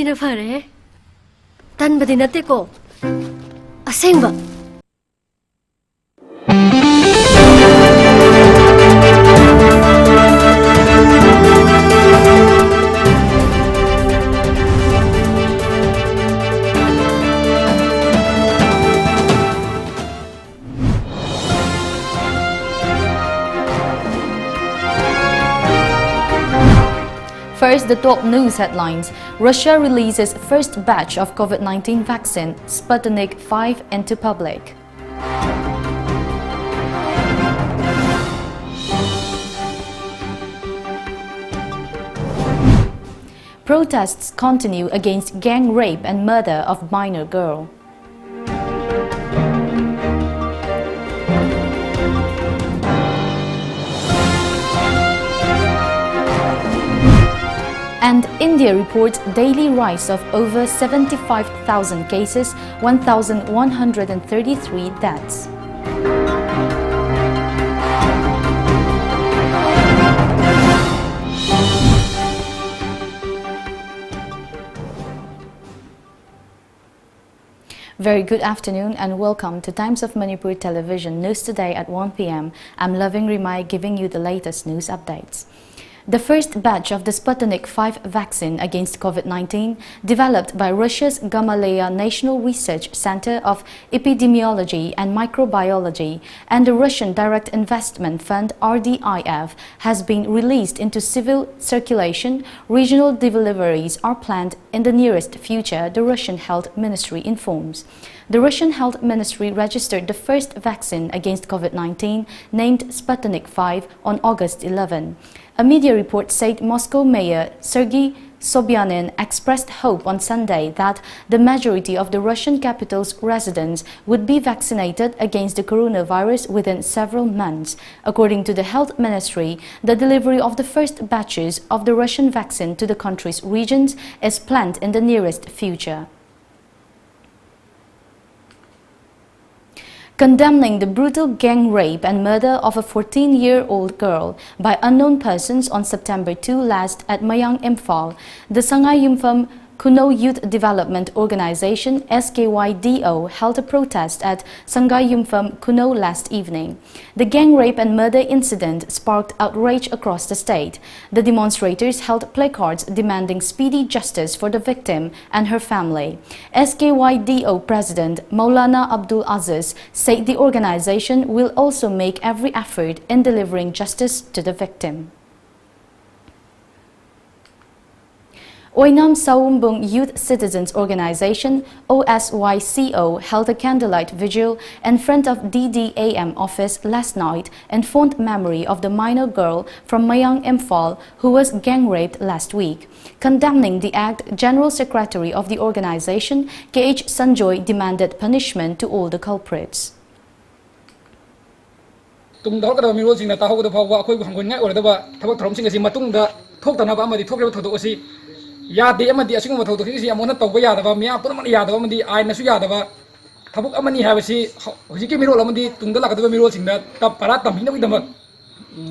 na fare. Tan ba din natin ko? Aseng ba? First, the top news headlines. Russia releases first batch of COVID-19 vaccine, Sputnik V, into public. Protests continue against gang rape and murder of minor girl. And India reports daily rise of over 75,000 cases, 1,133 deaths. Very good afternoon and welcome to Times of Manipur Television News Today at 1 p.m. I'm Loving RIMAI giving you the latest news updates. The first batch of the Sputnik V vaccine against COVID-19, developed by Russia's Gamaleya National Research Center of Epidemiology and Microbiology and the Russian Direct Investment Fund RDIF, has been released into civil circulation. Regional deliveries are planned in the nearest future, the Russian Health Ministry informs. The Russian Health Ministry registered the first vaccine against COVID-19, named Sputnik V, on August 11. A media report said Moscow Mayor Sergei Sobyanin expressed hope on Sunday that the majority of the Russian capital's residents would be vaccinated against the coronavirus within several months. According to the Health Ministry, the delivery of the first batches of the Russian vaccine to the country's regions is planned in the nearest future. Condemning the brutal gang rape and murder of a 14-year-old girl by unknown persons on September 2 last at Mayang Imphal, the Sangay Yumpham Kuno Youth Development Organization SKYDO held a protest at Sangay Yumpham Kuno last evening. The gang rape and murder incident sparked outrage across the state. The demonstrators held placards demanding speedy justice for the victim and her family. SKYDO President Maulana Abdul Aziz said the organization will also make every effort in delivering justice to the victim. Oinam Saumbung Youth Citizens Organization OSYCO held a candlelight vigil in front of DDAM office last night in fond memory of the minor girl from Mayang Imphal who was gang raped last week. Condemning the act, General Secretary of the organization KH Sanjoy demanded punishment to all the culprits. Yadi amadi asing matau tu sih amona tahu ya daba miya pun mana ya daba mandi air nasu ya daba tabuk amani habisi hujiki miro lamandi tunggal lagi daba miro singda tab parat tam hina kita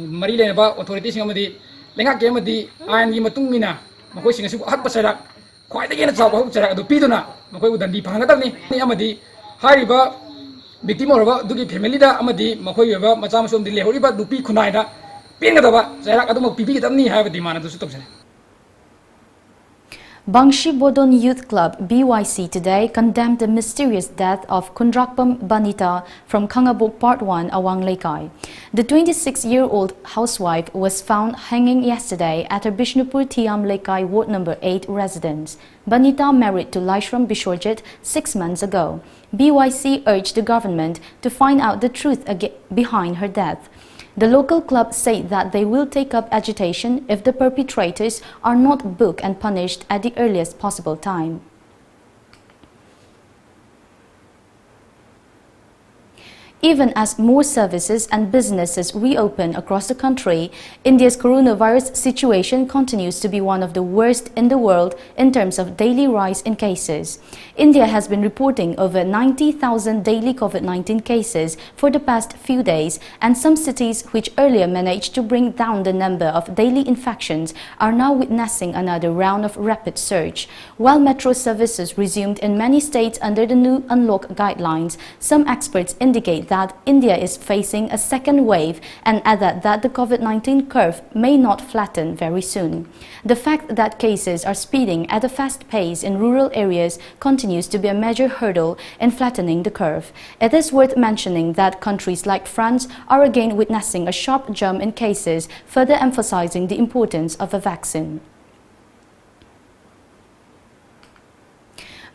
mari le ba authority sing amadi lengak ke amadi air ni matung mina makoi sing asu hat pasara kwai dagi na jawa hu cara adu pidu na makoi udan di phanga tam ni amadi hari ba victim or ba dugi family da amadi makoi ba macha masum di lehori ba dupi khunai da pin ga daba cara adu mak pipi tam ni habadi mana tu sutok sare. Bangshi Bodon Youth Club BYC today condemned the mysterious death of Kundrakpam Banita from Kangabok Part 1, Awang Lekai. The 26-year-old housewife was found hanging yesterday at her Bishnupur Tiam Lekai Ward No. 8 residence. Banita married to Laishram Bishorjit 6 months ago. BYC urged the government to find out the truth behind her death. The local club said that they will take up agitation if the perpetrators are not booked and punished at the earliest possible time. Even as more services and businesses reopen across the country, India's coronavirus situation continues to be one of the worst in the world in terms of daily rise in cases. India has been reporting over 90,000 daily COVID-19 cases for the past few days, and some cities which earlier managed to bring down the number of daily infections are now witnessing another round of rapid surge. While metro services resumed in many states under the new unlock guidelines, some experts indicate that India is facing a second wave and added that the COVID-19 curve may not flatten very soon. The fact that cases are speeding at a fast pace in rural areas continues to be a major hurdle in flattening the curve. It is worth mentioning that countries like France are again witnessing a sharp jump in cases, further emphasizing the importance of a vaccine.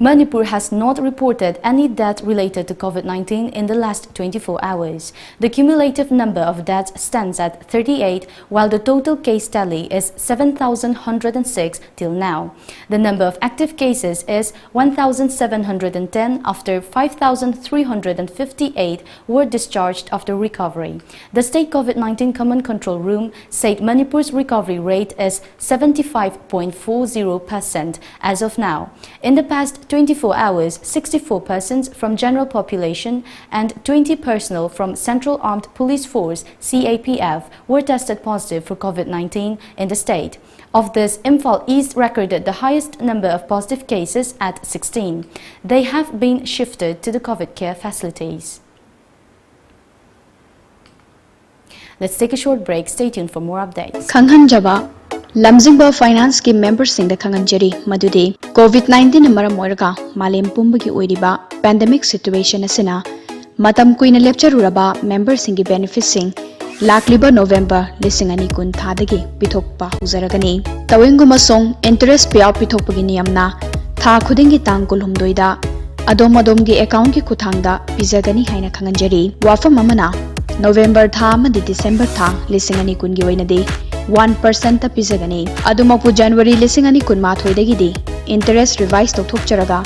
Manipur has not reported any death related to COVID-19 in the last 24 hours. The cumulative number of deaths stands at 38, while the total case tally is 7,106 till now. The number of active cases is 1,710 after 5,358 were discharged after recovery. The State COVID-19 Command Control Room said Manipur's recovery rate is 75.40% as of now. In the past 24 hours, 64 persons from general population and 20 personnel from Central Armed Police Force (CAPF) were tested positive for COVID-19 in the state. Of this, Imphal East recorded the highest number of positive cases at 16. They have been shifted to the COVID care facilities. Let's take a short break. Stay tuned for more updates. Khanghanjaba Lamjingba Finance Scheme members sing the Khanganjari Madudi COVID-19 maram oiraga malem pumbagi oiriba pandemic situation asina matam kuina lepcharuraba members singi benefits sing lakliba November lisingani kun thadagi pithokpa huzaragani tawenguma song interest payout pithokpagi niyamna tha khudingi tang kulhumdoida adom-adomgi account ki kuthangda pizagani haina Khanganjari wafam amana November tha amadi December tha lisingani kungi oinadi 1% pizagani adumapu January lisingani kunma thoidagidi interest revise tokthokcharaga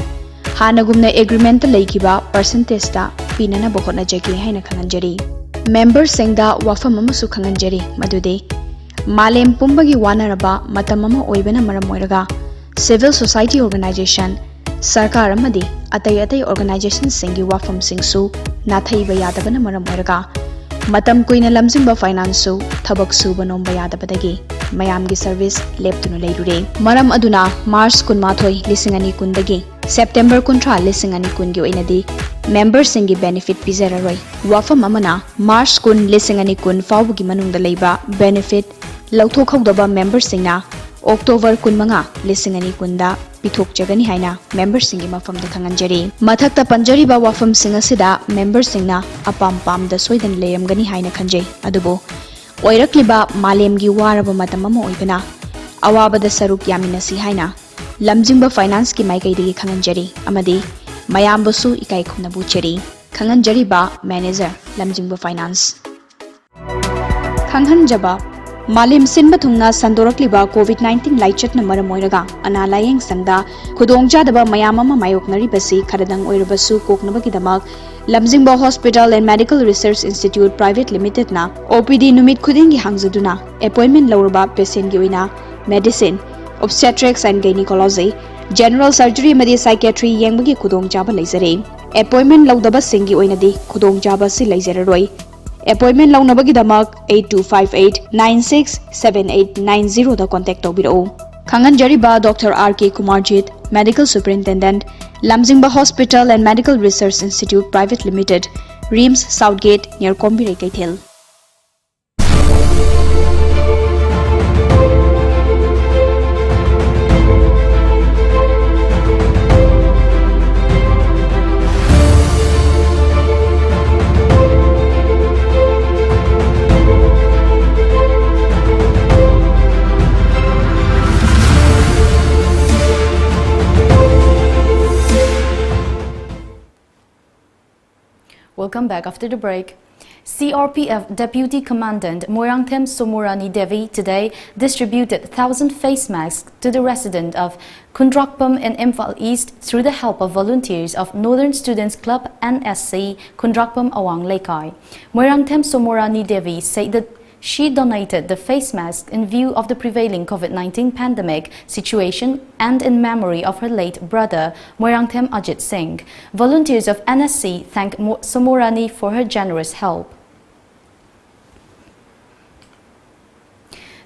hanagumna agreement leikiba percentage ta pinana bohona jagi haina Khanganjari members singda wafam amasu Khanganjari madude malem pumbagi wanaraba matamama oibana maram oiraga civil society organization sarkar amadi atai organization singi wafam singsu nathaiba yadabana maram oiraga matam kuina lamjingba finance su thabak suba nomba yadabadagi mayamgi service leptuna leirure maram aduna March 18 lisingani kundagi September 13 lisingani kungi oinadi members singi benefit pizararoi wafam amana March 10 lisingani kun fawbugi manungda leiba benefit lauthokhaudaba members singna October 15 lisingani kunda pithok jagani haina members singi mafam da Khanganjari mathakta panjari ba wafam singa sida members singna apam pam da soidan leyamgani haina khanjai adubo oirakliba malemgi waraba matamama oibana awaba da saruk yaminasi haina lamjingba finance ki maikai digi Khanganjari amadi mayambasu ikai khumna bucheri Khanganjari ba manager lamjingba finance Khanghanjaba Malim sinba thungna sandorakliba COVID-19 laichatna maram oiraga ana layeng sangda khudongjadaba mayamama mayoknari basi kharadang oirabasu koknabagidamak Lamjingba Hospital and Medical Research Institute Private Limited na OPD numit khudingi hangzaduna appointment lauraba patient gi oina medicine obstetrics and gynecology general surgery madi psychiatry yengbagi khudongjaba leizare appointment laudaba singi oinadi khudongjaba si leizararoi appointment launabagi damak 8258967890 da contact tobiro Khanganjari ba Dr. R.K. Kumarjit Medical Superintendent Lamjingba Hospital and Medical Research Institute Private Limited RIMS Southgate near Kombire Kaithel Welcome back after the break. CRPF Deputy Commandant Moirangthem Somorani Devi today distributed 1,000 face masks to the residents of Kundrakpam in Imphal East through the help of volunteers of Northern Students Club NSC Kundrakpam Awang Lekai. Moirangthem Somorani Devi said that she donated the face mask in view of the prevailing COVID-19 pandemic situation and in memory of her late brother, Moirangthem Ajit Singh. Volunteers of NSC thank Somorani for her generous help.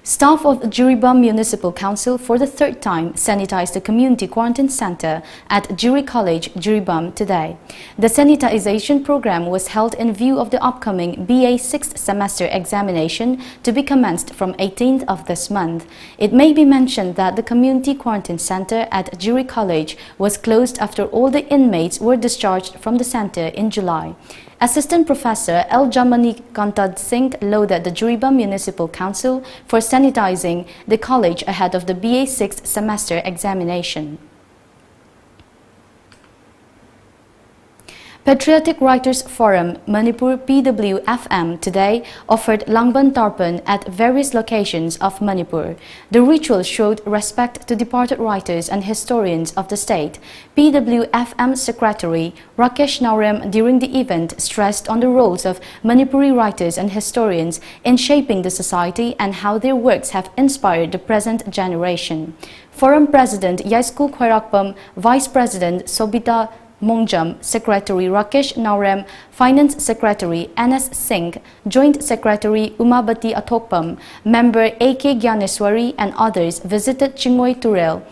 Staff of Jiribam Municipal Council for the third time sanitized the community quarantine center at Jiri College, Jiribam today. The sanitization program was held in view of the upcoming BA 6th semester examination to be commenced from 18th of this month. It may be mentioned that the community quarantine center at Jiri College was closed after all the inmates were discharged from the center in July. Assistant Professor L. Jamani Kantad Singh lauded the Jiribam Municipal Council for sanitizing the college ahead of the BA 6th semester examination. Patriotic Writers Forum Manipur PWFM today offered Langban Tarpan at various locations of Manipur. The ritual showed respect to departed writers and historians of the state. PWFM Secretary Rakesh Naurem during the event stressed on the roles of Manipuri writers and historians in shaping the society and how their works have inspired the present generation. Forum President Yaiskul Khairakpam, Vice President Sobita Mongjam, Secretary Rakesh Naurem, Finance Secretary NS Singh, Joint Secretary Umabati Athokpam, Member AK Gyaneswari and others visited Chingoi Turel,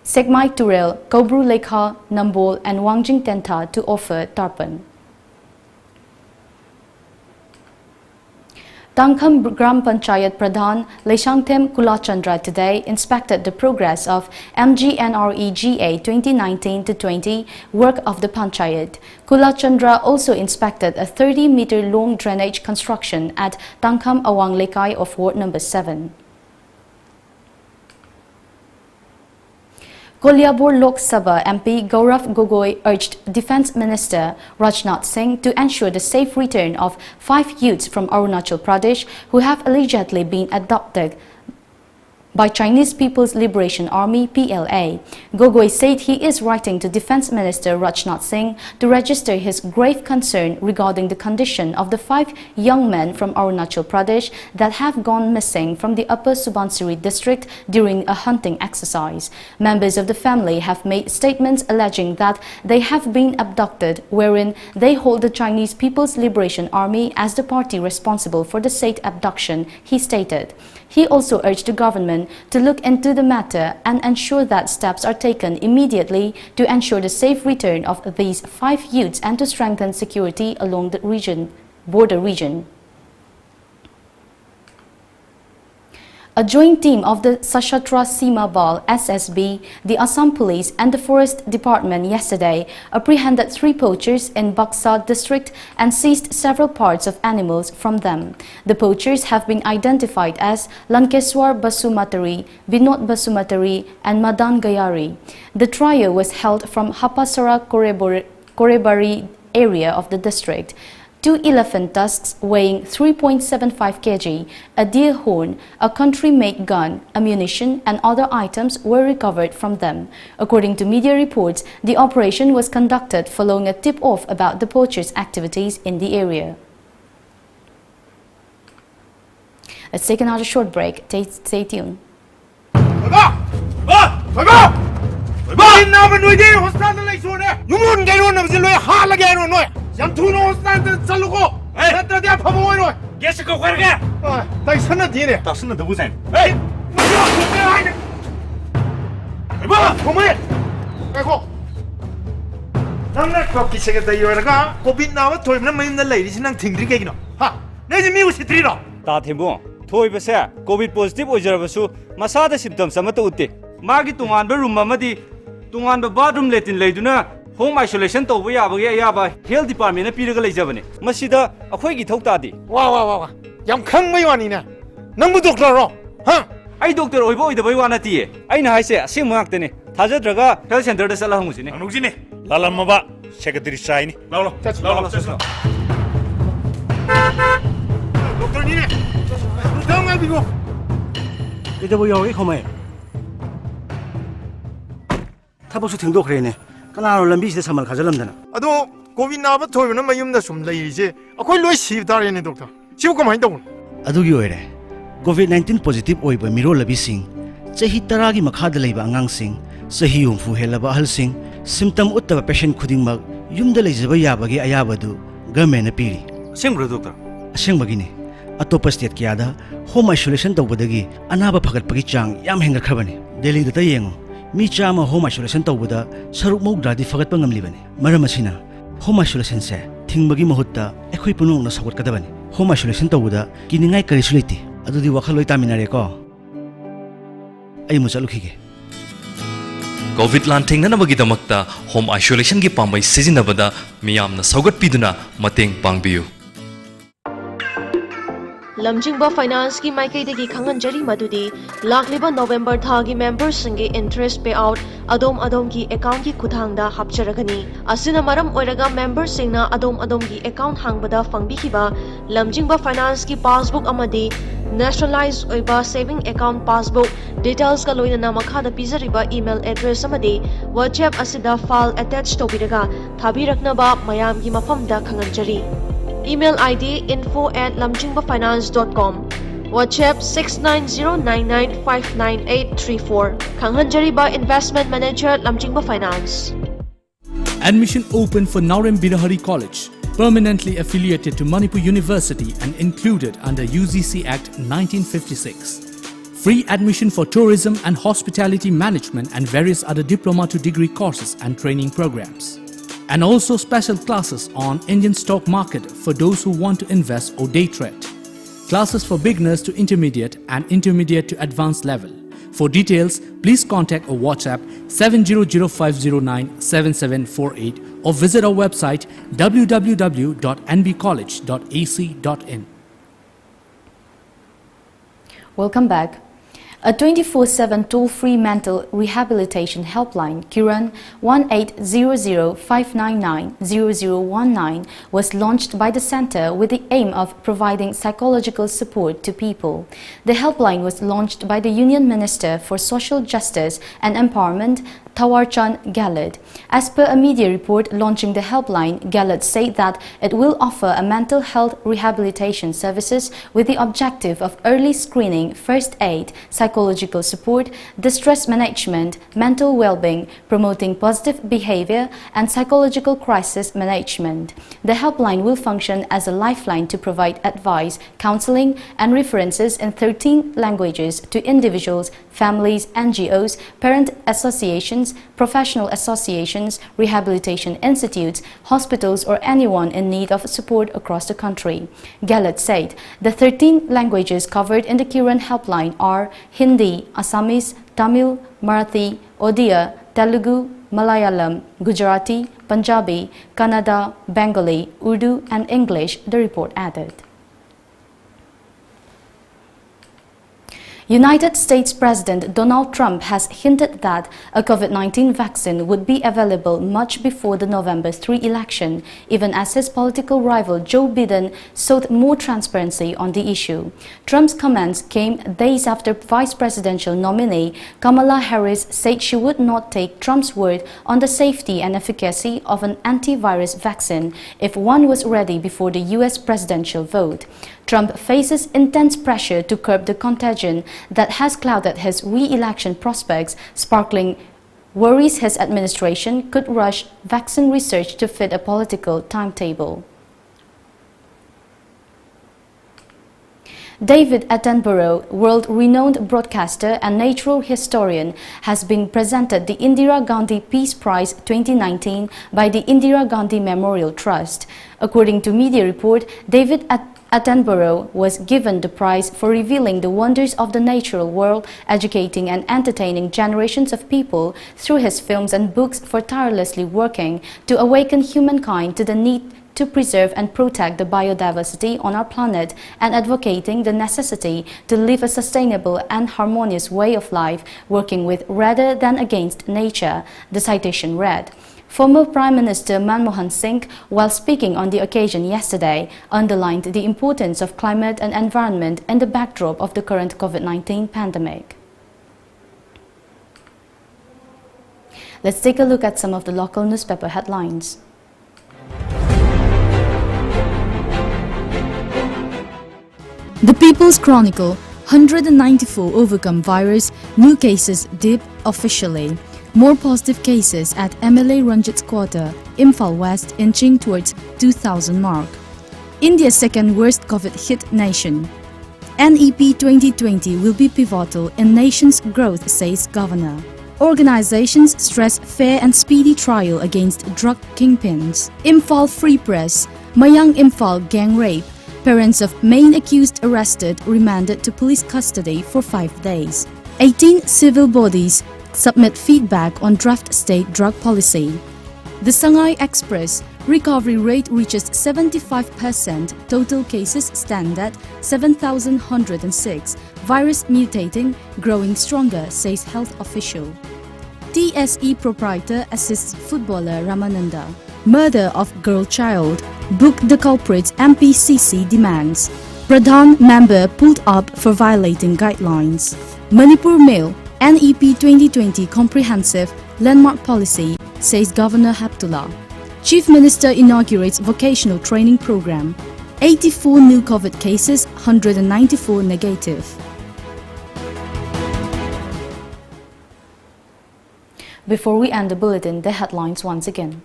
Segmai Turel, Kobru Lekha, Nambol and Wangjing Tenta to offer tarpan. Tangkham Gram Panchayat Pradhan Leishangthem Kulachandra today inspected the progress of MGNREGA 2019-20 work of the Panchayat. Kulachandra also inspected a 30-meter long drainage construction at Tangkham Awang Lekai of Ward Number 7. Kolyabur Lok Sabha MP Gaurav Gogoi urged Defence Minister Rajnath Singh to ensure the safe return of 5 youths from Arunachal Pradesh who have allegedly been abducted by Chinese People's Liberation Army PLA. Gogoi said he is writing to Defence Minister Rajnath Singh to register his grave concern regarding the condition of the 5 young men from Arunachal Pradesh that have gone missing from the Upper Subansiri district during a hunting exercise. Members of the family have made statements alleging that they have been abducted, wherein they hold the Chinese People's Liberation Army as the party responsible for the said abduction, he stated. He also urged the government to look into the matter and ensure that steps are taken immediately to ensure the safe return of these 5 youths and to strengthen security along the border region. A joint team of the Sashatra Sima Bal SSB, the Assam Police and the Forest Department yesterday apprehended 3 poachers in Baksa district and seized several parts of animals from them. The poachers have been identified as Lankeswar Basumatari, Vinod Basumatari and Madan Gayari. The trio was held from Hapasara Korebari area of the district. 2 elephant tusks weighing 3.75 kg, a deer horn, a country-made gun, ammunition and other items were recovered from them. According to media reports, the operation was conducted following a tip-off about the poachers' activities in the area. Let's take another short break. Stay tuned. Yang tu no stand chalu ko natra dia phamo oi roi guess ko kar ga tai sana di ne ta sana da bu sai ei ma yo ko ke ai ne ba phamo kai ko nang na ko ki se ga dai oi ga covid na ba thoi na mai na lai ri sinang thingri ke gino ha ne ji mi u sitri ro ta thimbo thoi ba se covid positive oi jar ba su masa da symptoms ama to utte ma gi tungan ba room ma di tungan ba bathroom letin leiduna home isolation to bu ya ba health department na piraga leijabane masida akhoi gi thok ta di wa yam khang mai wani na nang bu doctor ro ha ai doctor oi bo oi da bai wana ti ai na haise ase mak tene thajadraga health center da sala hung sine anuk ji ne lalam ma ba secretary sai ni lao doktornine. Doktor ngai bigo. Ito ba yaw ikomay? Tapos uting doktorine. Kanaro lambi sida samal khajalamdana. Ado COVID na ba thoibna mayumda sum leirije. Akoi loi sib darene doctor. Siu kamai dawun. Adugi oire. COVID-19 positive oiba miro labising. Chahi taragi makhada leiba angangsing. Sahi umfu helaba ahalsing. Symptom uttaba patient khudingmak yumda leijaba yabagi ayabadu government na piri. Sembro doctor. Asengmagini. Atopa state kiyada home isolation tawbadagi anaba phagatpagi chang yam hengarkhabani. Delhi da tayengo. Mi chama home isolation tawbada saruk mawgradi phagatpa ngamlibani. Maram asina home isolation se thingbagi mahutta ekhoi punung na sagot kadabani. Home isolation tawbada kiningai karisu leiti. Adudi wakhaloi taminare ko. Ai muchalukhige. COVID lanting na nabagidamagta home isolation gi pambay sizinabada miyamna saugat piduna mateng pangbiyu. Lamjingba Finance ki maikaidagi khanganjari madudi lakliba November thagi members singi interest payout adom ki account ki khuthangda hapcharagani asina maram oiraga members singna adom ki account hangbada fangbihiba Lamjingba Finance ki passbook amadi nationalized oiba saving account passbook details ka loina makhada pizariba email address amadi WhatsApp asida file attach tobiraga thabiraknaba mayam gi mafamda khanganjari. Email ID info@lamjingbafinance.com. WhatsApp 6909959834. Kanghanjari ba Investment Manager Lamjingba Finance. Admission open for Naurem Birahari College, permanently affiliated to Manipur University and included under UGC Act 1956. Free admission for tourism and hospitality management and various other diploma to degree courses and training programs. And also special classes on Indian stock market for those who want to invest or day trade. Classes for beginners to intermediate and intermediate to advanced level. For details, please contact or WhatsApp 700-509-7748 or visit our website www.nbcollege.ac.in. Welcome back. A 24/7 toll-free mental rehabilitation helpline, Kiran 1800-599-0019, was launched by the center with the aim of providing psychological support to people. The helpline was launched by the Union Minister for Social Justice and Empowerment, Tawarchand Gahlot. As per a media report launching the helpline, Gahlot said that it will offer a mental health rehabilitation services with the objective of early screening, first aid, psychological support, distress management, mental well-being, promoting positive behavior, and psychological crisis management. The helpline will function as a lifeline to provide advice, counseling, and references in 13 languages to individuals, families, NGOs, parent associations, professional associations, rehabilitation institutes, hospitals, or anyone in need of support across the country. Gahlot said the 13 languages covered in the Kiran helpline are Hindi, Assamese, Tamil, Marathi, Odia, Telugu, Malayalam, Gujarati, Punjabi, Kannada, Bengali, Urdu, and English, the report added. United States President Donald Trump has hinted that a COVID-19 vaccine would be available much before the November 3 election, even as his political rival Joe Biden sought more transparency on the issue. Trump's comments came days after Vice Presidential nominee Kamala Harris said she would not take Trump's word on the safety and efficacy of an antivirus vaccine if one was ready before the U.S. presidential vote. Trump faces intense pressure to curb the contagion that has clouded his re-election prospects, sparkling worries his administration could rush vaccine research to fit a political timetable. David Attenborough, world-renowned broadcaster and natural historian, has been presented the Indira Gandhi Peace Prize 2019 by the Indira Gandhi Memorial Trust. According to media report, David Attenborough was given the prize for revealing the wonders of the natural world, educating and entertaining generations of people through his films and books, for tirelessly working to awaken humankind to the need to preserve and protect the biodiversity on our planet, and advocating the necessity to live a sustainable and harmonious way of life, working with rather than against nature, the citation read. Former Prime Minister Manmohan Singh, while speaking on the occasion yesterday, underlined the importance of climate and environment in the backdrop of the current COVID-19 pandemic. Let's take a look at some of the local newspaper headlines. The People's Chronicle, 194 overcome virus, new cases dip officially. More positive cases at MLA Ranjit's quarter, Imphal West inching towards 2,000 mark. India's second worst COVID-hit nation. NEP 2020 will be pivotal in nation's growth, says Governor. Organizations stress fair and speedy trial against drug kingpins. Imphal Free Press, Mayang Imphal gang rape. Parents of main accused arrested remanded to police custody for 5 days. 18 civil bodies submit feedback on draft state drug policy. The Shanghai Express, recovery rate reaches 75%, total cases stand at 7,106, virus mutating, growing stronger, says health official. TSE proprietor assists footballer Ramananda. Murder of girl child, book the culprits, MPCC demands. Pradhan member pulled up for violating guidelines. Manipur Mail, NEP 2020 comprehensive landmark policy, says Governor Haptullah. Chief Minister inaugurates vocational training program. 84 new COVID cases, 194 negative. Before we end the bulletin, the headlines once again.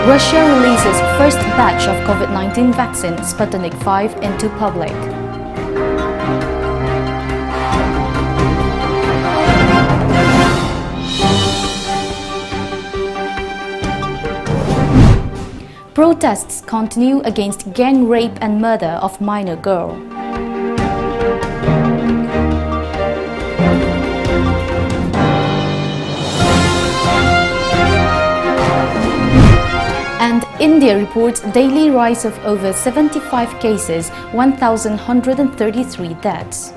Russia releases first batch of COVID-19 vaccine Sputnik V into public. Protests continue against gang rape and murder of minor girl. And India reports daily rise of over 75 cases, 1,133 deaths.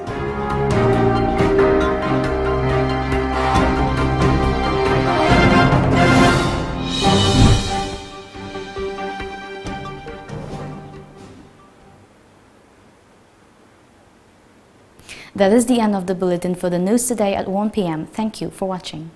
That is the end of the bulletin for the news today at 1 p.m. Thank you for watching.